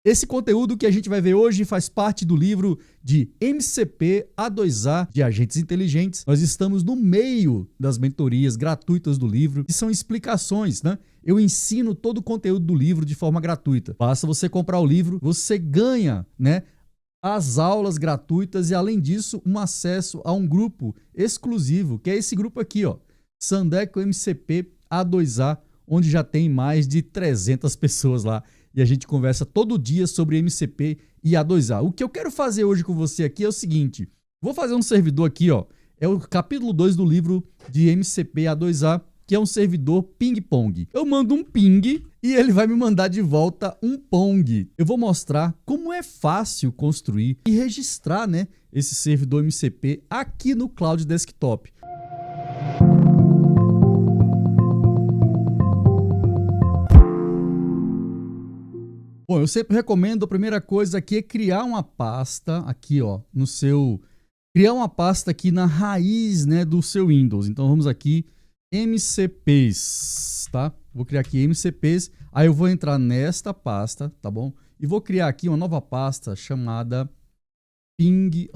Esse conteúdo que a gente vai ver hoje faz parte do livro de MCP A2A de Agentes Inteligentes. Nós estamos no meio das mentorias gratuitas do livro, que são explicações, né? Eu ensino todo o conteúdo do livro de forma gratuita. Basta você comprar o livro, você ganha, né, as aulas gratuitas e, além disso, um acesso a um grupo exclusivo, que é esse grupo aqui, ó, Sandeco MCP A2A, onde já tem mais de 300 pessoas lá. E a gente conversa todo dia sobre MCP e A2A. O que eu quero fazer hoje com você aqui é o seguinte. Vou fazer um servidor aqui, ó. É o capítulo 2 do livro de MCP A2A, que é um servidor ping-pong. Eu mando um ping e ele vai me mandar de volta um pong. Eu vou mostrar como é fácil construir e registrar, né, esse servidor MCP aqui no Cloud Desktop. Bom, eu sempre recomendo, a primeira coisa aqui é criar uma pasta aqui, ó, no seu... Criar uma pasta aqui na raiz, né, do seu Windows. Então vamos aqui, MCPs, tá? Vou criar aqui MCPs, aí eu vou entrar nesta pasta, tá bom? E vou criar aqui uma nova pasta chamada ping_server,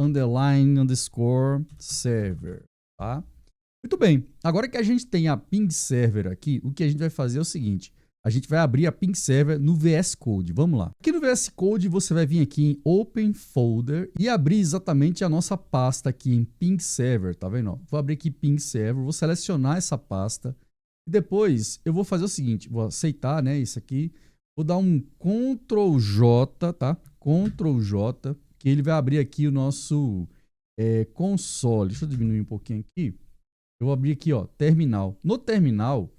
tá? Muito bem, agora que a gente tem a ping server aqui, o que a gente vai fazer é o seguinte. A gente vai abrir a ping server no VS Code. Vamos lá. Aqui no VS Code você vai vir aqui em Open Folder e abrir exatamente a nossa pasta aqui em ping server, tá vendo? Vou abrir aqui ping server, vou selecionar essa pasta e depois eu vou fazer o seguinte, vou aceitar, né, isso aqui. Vou dar um Ctrl J, tá? Ctrl J, que ele vai abrir aqui o nosso console. Deixa eu diminuir um pouquinho aqui. Eu vou abrir aqui, ó, terminal. No terminal,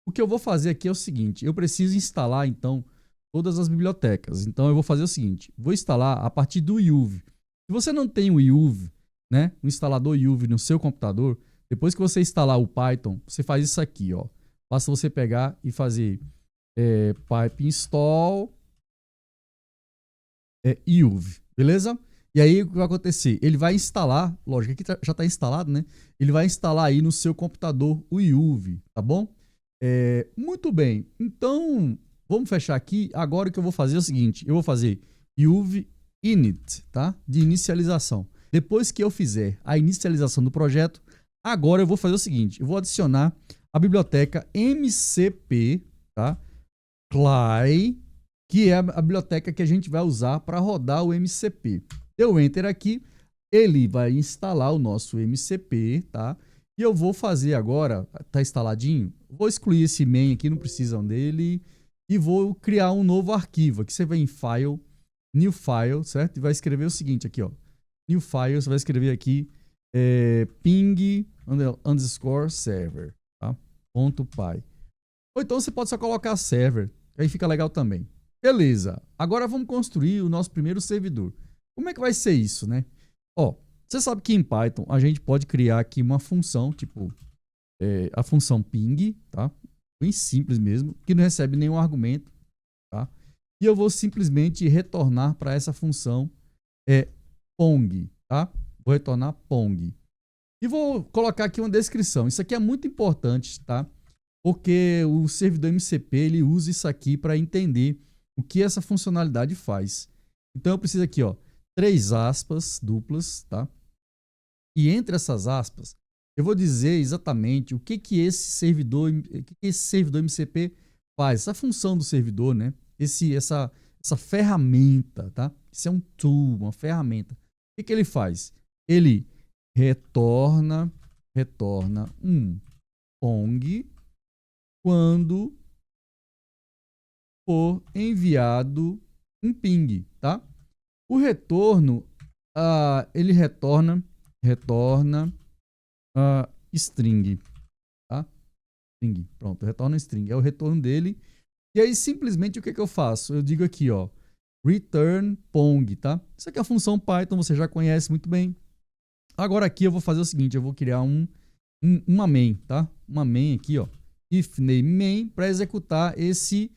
o que eu vou fazer aqui é o seguinte, eu preciso instalar, então, todas as bibliotecas. Então, eu vou fazer o seguinte, vou instalar a partir do YUV. Se você não tem o YUV, né, o instalador YUV no seu computador, depois que você instalar o Python, você faz isso aqui, ó. Basta você pegar e fazer pipe install YUV, beleza? E aí, o que vai acontecer? Ele vai instalar, lógico, aqui já está instalado, né? Ele vai instalar aí no seu computador o YUV, tá bom? Muito bem, então vamos fechar aqui. Agora o que eu vou fazer é o seguinte, eu vou fazer YUV init, tá? De inicialização. Depois que eu fizer a inicialização do projeto, agora eu vou fazer o seguinte, eu vou adicionar a biblioteca MCP, tá? CLI, que é a biblioteca que a gente vai usar para rodar o MCP. Deu Enter aqui, ele vai instalar o nosso MCP, tá? E eu vou fazer agora, tá instaladinho, vou excluir esse main aqui, não precisam dele, e vou criar um novo arquivo. Aqui você vai em File, New File, certo? E vai escrever o seguinte aqui, ó. New File, você vai escrever aqui ping_server, tá? .py. Ou então você pode só colocar server, aí fica legal também. Beleza, agora vamos construir o nosso primeiro servidor. Como é que vai ser isso, né? Ó, você sabe que em Python a gente pode criar aqui uma função, tipo a função ping, tá? Bem simples mesmo, que não recebe nenhum argumento, tá? E eu vou simplesmente retornar para essa função pong, tá? Vou retornar pong. E vou colocar aqui uma descrição. Isso aqui é muito importante, tá? Porque o servidor MCP ele usa isso aqui para entender o que essa funcionalidade faz. Então eu preciso aqui, ó, 3 aspas duplas, tá? E entre essas aspas, eu vou dizer exatamente o que esse servidor MCP faz, essa função do servidor, né? Essa ferramenta, tá? Isso é um tool, uma ferramenta. O que ele faz? Ele retorna um pong quando for enviado um ping, tá? O retorno, ele retorna string, tá? String, pronto, retorna string, é o retorno dele. E aí simplesmente o que eu faço? Eu digo aqui, ó, return pong, tá? Isso aqui é a função Python, você já conhece muito bem. Agora aqui eu vou fazer o seguinte, eu vou criar uma main, tá? Uma main aqui, ó, if name main, para executar esse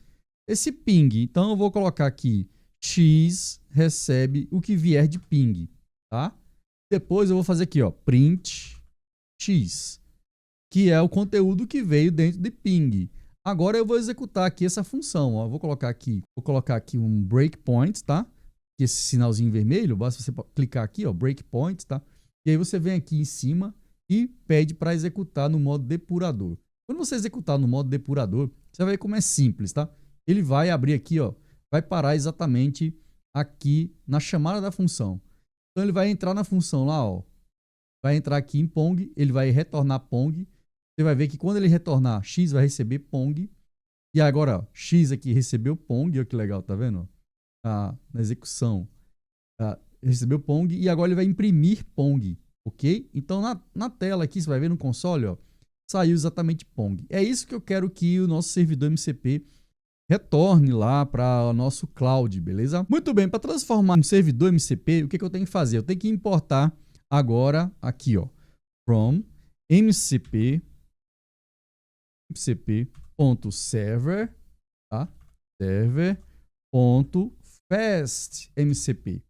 ping. Então eu vou colocar aqui x recebe o que vier de ping, tá? Depois eu vou fazer aqui, ó, print x, que é o conteúdo que veio dentro de ping. Agora eu vou executar aqui essa função, ó. Vou colocar aqui um breakpoint, tá? Esse sinalzinho vermelho, basta você clicar aqui, ó, breakpoint, tá? E aí você vem aqui em cima e pede para executar no modo depurador. Quando você executar no modo depurador, você vai ver como é simples, tá? Ele vai abrir aqui, ó, vai parar exatamente aqui na chamada da função. Então ele vai entrar na função lá, ó. Vai entrar aqui em Pong, ele vai retornar Pong. Você vai ver que quando ele retornar, X vai receber Pong. E agora, ó, X aqui recebeu Pong, olha que legal, tá vendo? Na execução, recebeu Pong e agora ele vai imprimir Pong, ok? Então na tela aqui, você vai ver no console, ó, saiu exatamente Pong. É isso que eu quero que o nosso servidor MCP retorne lá para o nosso cloud, beleza? Muito bem, para transformar um servidor MCP, o que eu tenho que fazer? Eu tenho que importar agora aqui, ó, from mcp.server, tá? server.fastMCP.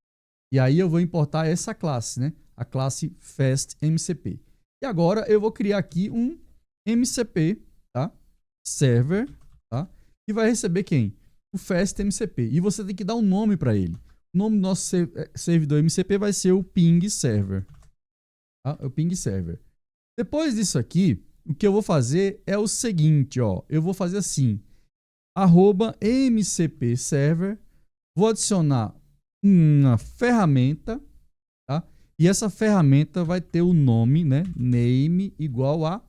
E aí eu vou importar essa classe, né? A classe fastMCP. E agora eu vou criar aqui um MCP, tá? Server, tá? E vai receber quem? O fastMCP. E você tem que dar um nome para ele. O nome do nosso servidor MCP vai ser o ping server, tá? O ping server. Depois disso aqui, o que eu vou fazer é o seguinte, ó. Eu vou fazer assim, @mcpserver, vou adicionar uma ferramenta, tá? E essa ferramenta vai ter o nome, né? Name igual a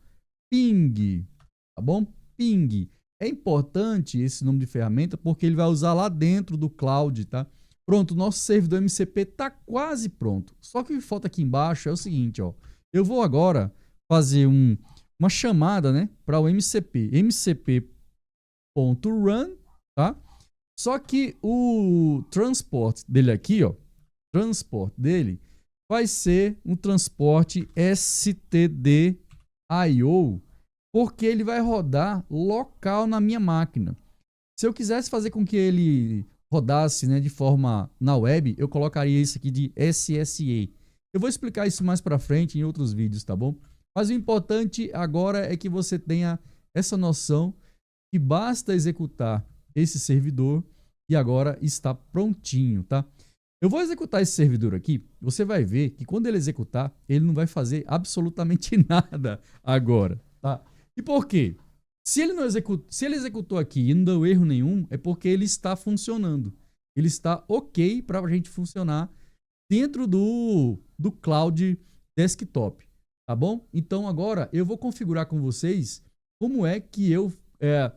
ping, tá bom? Ping. É importante esse nome de ferramenta porque ele vai usar lá dentro do cloud, tá? Pronto, o nosso servidor MCP está quase pronto. Só que o que falta aqui embaixo é o seguinte, ó. Eu vou agora fazer uma chamada, né, para o MCP. mcp.run, tá? Só que o transport dele aqui, ó, transport dele vai ser um transporte stdio, porque ele vai rodar local na minha máquina. Se eu quisesse fazer com que ele rodasse, né, de forma na web, eu colocaria isso aqui de SSE. Eu vou explicar isso mais para frente em outros vídeos, tá bom? Mas o importante agora é que você tenha essa noção que basta executar esse servidor e agora está prontinho, tá? Eu vou executar esse servidor aqui, você vai ver que quando ele executar, ele não vai fazer absolutamente nada agora, tá? E por quê? Se ele executou aqui e não deu erro nenhum, é porque ele está funcionando. Ele está ok para a gente funcionar dentro do cloud desktop, tá bom? Então agora eu vou configurar com vocês como é que eu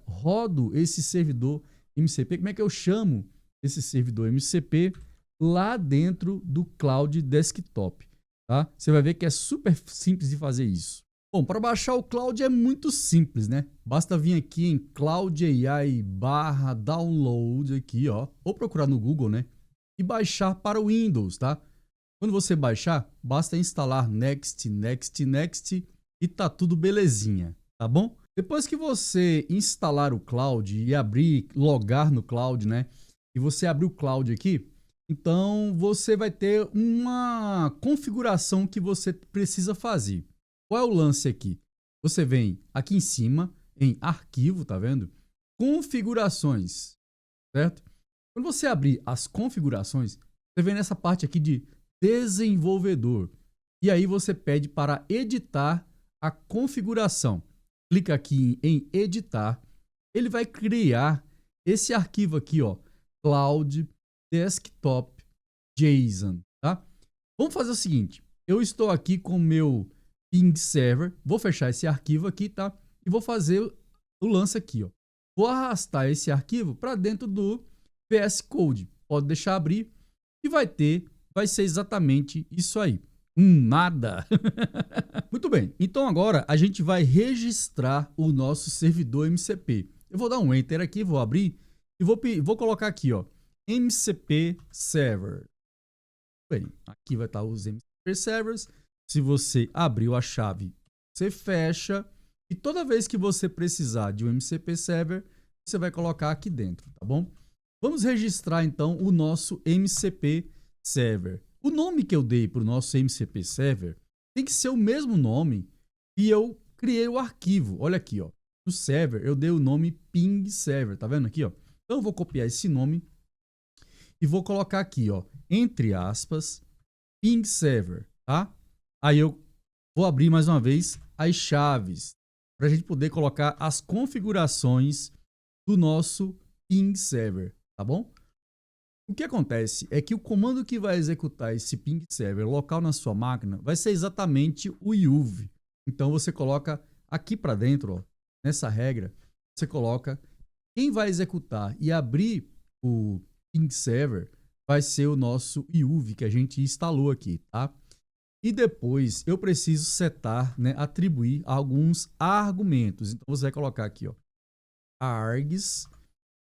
rodo esse servidor MCP, como é que eu chamo esse servidor MCP lá dentro do cloud desktop, tá? Você vai ver que é super simples de fazer isso. Bom, para baixar o cloud é muito simples, né? Basta vir aqui em cloud.ai/download aqui, ó, ou procurar no Google, né? E baixar para o Windows, tá? Quando você baixar, basta instalar next e tá tudo belezinha, tá bom? Depois que você instalar o cloud e logar no cloud, né? E você abrir o cloud aqui, então você vai ter uma configuração que você precisa fazer. Qual é o lance aqui? Você vem aqui em cima, em arquivo, tá vendo? Configurações, certo? Quando você abrir as configurações, você vem nessa parte aqui de desenvolvedor. E aí você pede para editar a configuração. Clica aqui em editar. Ele vai criar esse arquivo aqui, ó, Cloud Desktop JSON, tá? Vamos fazer o seguinte. Eu estou aqui com o meu ping server. Vou fechar esse arquivo aqui, tá? E vou fazer o lance aqui, ó. Vou arrastar esse arquivo para dentro do VS Code. Pode deixar abrir e vai ser exatamente isso aí. Nada. Muito bem. Então agora a gente vai registrar o nosso servidor MCP. Eu vou dar um Enter aqui, vou abrir e vou colocar aqui, ó, MCP Server. Bem, aqui vai estar os MCP Servers. Se você abriu a chave, você fecha. E toda vez que você precisar de um MCP Server, você vai colocar aqui dentro, tá bom? Vamos registrar então o nosso MCP Server. O nome que eu dei para o nosso MCP Server tem que ser o mesmo nome que eu criei o arquivo. Olha aqui, ó. no server, eu dei o nome ping server, tá vendo aqui, ó? Então eu vou copiar esse nome e vou colocar aqui, ó, entre aspas, ping server, tá? Aí eu vou abrir mais uma vez as chaves para a gente poder colocar as configurações do nosso ping server, tá bom? O que acontece é que o comando que vai executar esse ping server local na sua máquina vai ser exatamente o YUV. Então você coloca aqui para dentro, ó, nessa regra, você coloca quem vai executar e abrir o ping server vai ser o nosso YUV que a gente instalou aqui, tá? E depois eu preciso setar, né, atribuir alguns argumentos. Então você vai colocar aqui, ó, args,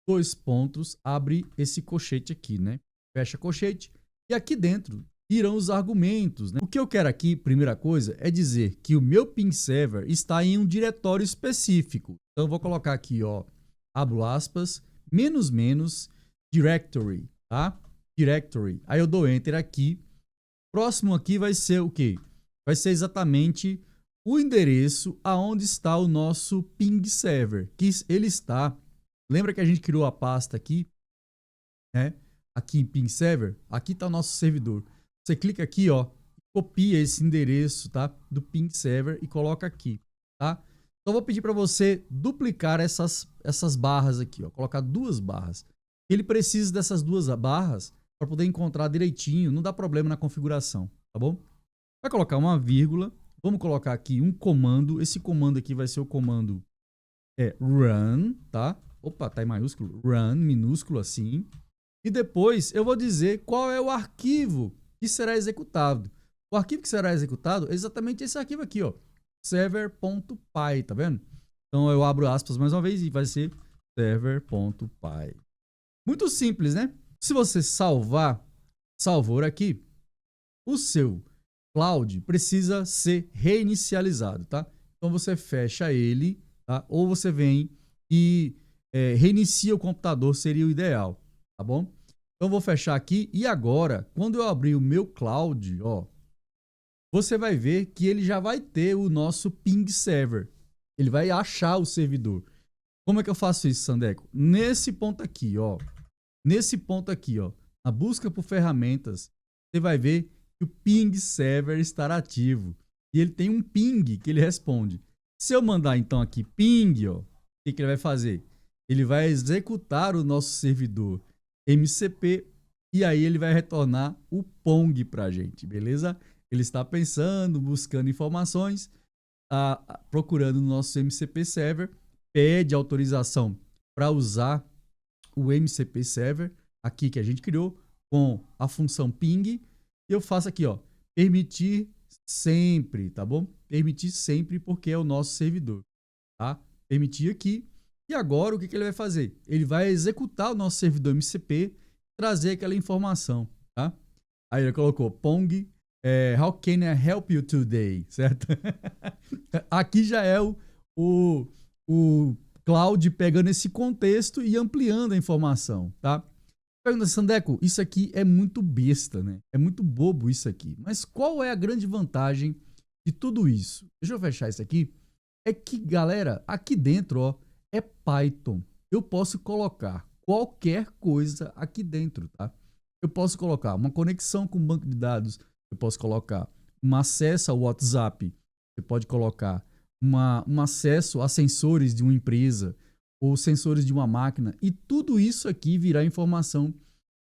dois pontos, abre esse colchete aqui, né? Fecha colchete e aqui dentro irão os argumentos, né? O que eu quero aqui, primeira coisa, é dizer que o meu ping server está em um diretório específico. Então eu vou colocar aqui, ó, abro aspas, menos menos directory, tá? Directory. Aí eu dou enter aqui. Próximo aqui vai ser o quê? Vai ser exatamente o endereço aonde está o nosso ping server, que ele está. Lembra que a gente criou a pasta aqui, né? Aqui em ping server, aqui está o nosso servidor. Você clica aqui, ó, copia esse endereço, tá? Do ping server e coloca aqui, tá? Então eu vou pedir para você duplicar essas barras aqui, ó, colocar duas barras. Ele precisa dessas duas barras para poder encontrar direitinho, não dá problema na configuração, tá bom? Vai colocar uma vírgula, vamos colocar aqui um comando, esse comando aqui vai ser o comando run, tá? Opa, tá em maiúsculo, run, minúsculo assim. E depois eu vou dizer qual é o arquivo que será executado. O arquivo que será executado é exatamente esse arquivo aqui, ó, server.py, tá vendo? Então eu abro aspas mais uma vez e vai ser server.py. Muito simples, né? Se você salvar aqui, o seu cloud precisa ser reinicializado, tá? Então você fecha ele, tá? Ou você vem e reinicia o computador, seria o ideal, tá bom? Então eu vou fechar aqui e agora, quando eu abrir o meu cloud, ó, você vai ver que ele já vai ter o nosso ping server. Ele vai achar o servidor. Como é que eu faço isso, Sandeco? Nesse ponto aqui, ó. Nesse ponto aqui, ó, na busca por ferramentas, você vai ver que o ping server estará ativo. E ele tem um ping que ele responde. Se eu mandar então aqui ping, ó, o que ele vai fazer? Ele vai executar o nosso servidor MCP e aí ele vai retornar o PONG para a gente, beleza? Ele está pensando, buscando informações, procurando no nosso MCP server, pede autorização para usar o MCP server aqui que a gente criou com a função ping e eu faço aqui, ó, permitir sempre, tá bom? Permitir sempre porque é o nosso servidor, tá? Permitir aqui e agora o que ele vai fazer? Ele vai executar o nosso servidor MCP, trazer aquela informação, tá? Aí ele colocou pong, how can I help you today, certo? Aqui já é o cloud pegando esse contexto e ampliando a informação, tá? Pergunta, Sandeco, isso aqui é muito besta, né? É muito bobo isso aqui. Mas qual é a grande vantagem de tudo isso? Deixa eu fechar isso aqui. É que, galera, aqui dentro, ó, é Python. Eu posso colocar qualquer coisa aqui dentro, tá? Eu posso colocar uma conexão com o banco de dados. Eu posso colocar um acesso ao WhatsApp. Você pode colocar um acesso a sensores de uma empresa ou sensores de uma máquina e tudo isso aqui virá informação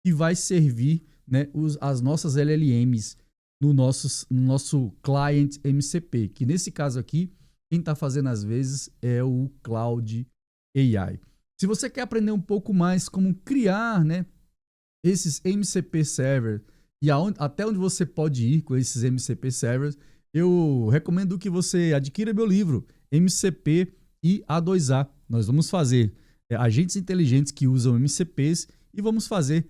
que vai servir, né, as nossas LLMs no nosso client MCP, que nesse caso aqui, quem está fazendo às vezes é o Cloud AI. Se você quer aprender um pouco mais como criar, né, esses MCP servers e até onde você pode ir com esses MCP servers, eu recomendo que você adquira meu livro, MCP e A2A. Nós vamos fazer agentes inteligentes que usam MCPs e vamos fazer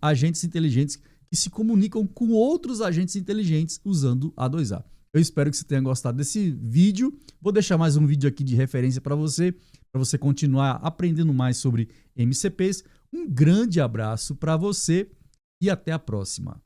agentes inteligentes que se comunicam com outros agentes inteligentes usando A2A. Eu espero que você tenha gostado desse vídeo. Vou deixar mais um vídeo aqui de referência para você continuar aprendendo mais sobre MCPs. Um grande abraço para você e até a próxima.